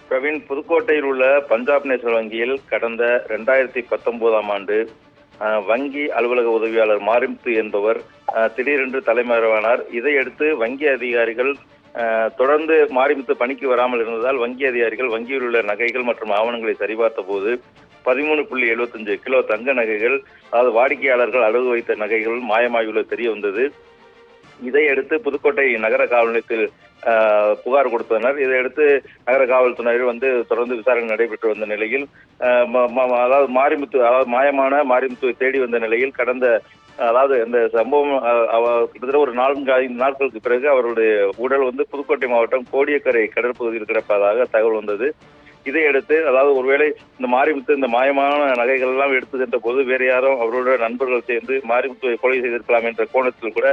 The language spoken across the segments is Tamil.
பிரவீன், புதுக்கோட்டையில் உள்ள பஞ்சாப் நேஷனல் வங்கியில் கடந்த 2019ஆம் ஆண்டு வங்கி அலுவலக உதவியாளர் மாரிமுத்து என்பவர் திடீரென்று தலைமறைவானார். இதையடுத்து வங்கி அதிகாரிகள் தொடர்ந்து மாரிமுத்து பணிக்கு வராமல் இருந்ததால் வங்கி அதிகாரிகள் வங்கியில் உள்ள நகைகள் மற்றும் ஆவணங்களை சரிபார்த்த போது 13.75 கிலோ தங்க நகைகள், அதாவது வாடிக்கையாளர்கள் அடகு வைத்த நகைகள் மாயமாகியுள்ளது தெரிய வந்தது. இதையடுத்து புதுக்கோட்டை நகர காவல் நிலையத்தில் புகார் கொடுத்தனர். இதையடுத்து நகர காவல்துறையினர் தொடர்ந்து விசாரணை நடைபெற்று வந்த நிலையில் அதாவது மாயமான மாரிமுத்துவை தேடி வந்த நிலையில் இந்த சம்பவம் கிட்டத்தட்ட ஒரு 4-5 நாட்களுக்கு பிறகு அவருடைய உடல் புதுக்கோட்டை மாவட்டம் கோடியக்கரை கடற்பகுதியில் கிடப்பதாக தகவல் வந்தது. இதையடுத்து ஒருவேளை இந்த மாரிமுத்து இந்த மாயமான நகைகள் எல்லாம் எடுத்து சென்ற போது வேறு யாரும் அவரோட நண்பர்கள் சேர்ந்து மாரிமுத்துவை கொலை செய்திருக்கலாம் என்ற கோணத்தில் கூட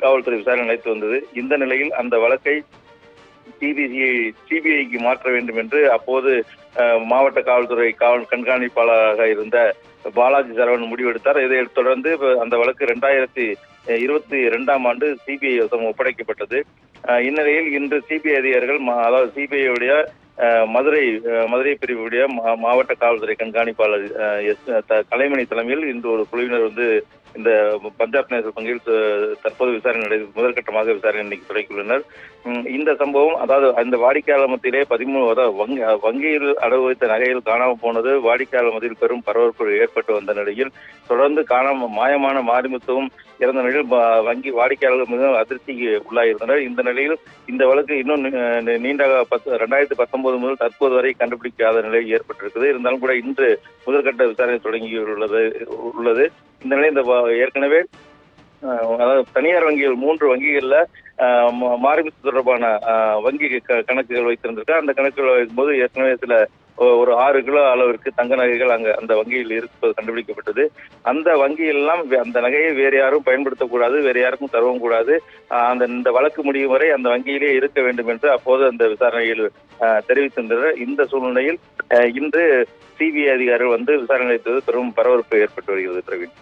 காவல்துறை விசாரணை நடத்தி வந்தது. இந்த நிலையில் அந்த வழக்கை சிபிஐக்கு மாற்ற வேண்டும் என்று அப்போது மாவட்ட காவல்துறை கண்காணிப்பாளராக இருந்த பாலாஜி சரவணன் முடிவெடுத்தார். இதைத் தொடர்ந்து அந்த வழக்கு 2022ஆம் ஆண்டு சிபிஐ ஒப்படைக்கப்பட்டது. இந்நிலையில் இன்று சிபிஐ அதிகாரிகள், அதாவது சிபிஐ மதுரை பிரிவுடைய மாவட்ட காவல்துறை கண்காணிப்பாளர் கலைமணி தலைமையில் இன்று ஒரு குழுவினர் இந்த பஞ்சாப் நேஷனல் வங்கியில் தற்போது விசாரணை முதற்கட்டமாக விசாரணை இன்னைக்கு தொடங்கியுள்ளனர். இந்த சம்பவம், அந்த வாடிக்கையாளர் மத்தியிலே வங்கியில் அடகு வைத்த நகையில் காணாமல் போனது வாடிக்கையாளர் மத்தியில் பெரும் பரபரப்பு ஏற்பட்டு வந்த நிலையில் தொடர்ந்து மாயமான மாரிமுத்துவும் இறந்த நிலையில் வங்கி வாடிக்கையாளர்கள் மிகவும் அதிர்ச்சிக்கு உள்ளாயிருந்தனர். இந்த நிலையில் இந்த வழக்கு இன்னும் நீண்ட 2019 முதல் தற்போது வரை கண்டுபிடிக்காத நிலை ஏற்பட்டிருக்குது. இருந்தாலும் கூட இன்று முதற்கட்ட விசாரணை தொடங்கியுள்ளது. இந்த நிலையில் ஏற்கனவே தனியார் வங்கிகள் 3 வங்கிகள்ல மாரிமுத்து தொடர்பான வங்கி கணக்குகள் வைத்திருந்திருக்க. அந்த கணக்குகள் வைக்கும்போது ஏற்கனவே ஒரு 6 கிலோ அளவிற்கு தங்க நகைகள் அந்த வங்கியில் இருப்பது கண்டுபிடிக்கப்பட்டது. அந்த வங்கியெல்லாம் அந்த நகையை வேறு யாரும் பயன்படுத்தக்கூடாது, வேறு யாருக்கும் தரவும் கூடாது, இந்த வழக்கு முடியும் வரை அந்த வங்கியிலே இருக்க வேண்டும் என்று அப்போது அந்த விசாரணையில் தெரிவித்திருந்தனர். இந்த சூழ்நிலையில் இன்று சிபிஐ அதிகாரிகள் விசாரணை நடத்துவது பெரும் பரபரப்பு ஏற்பட்டு வருகிறது. பிரவீன்.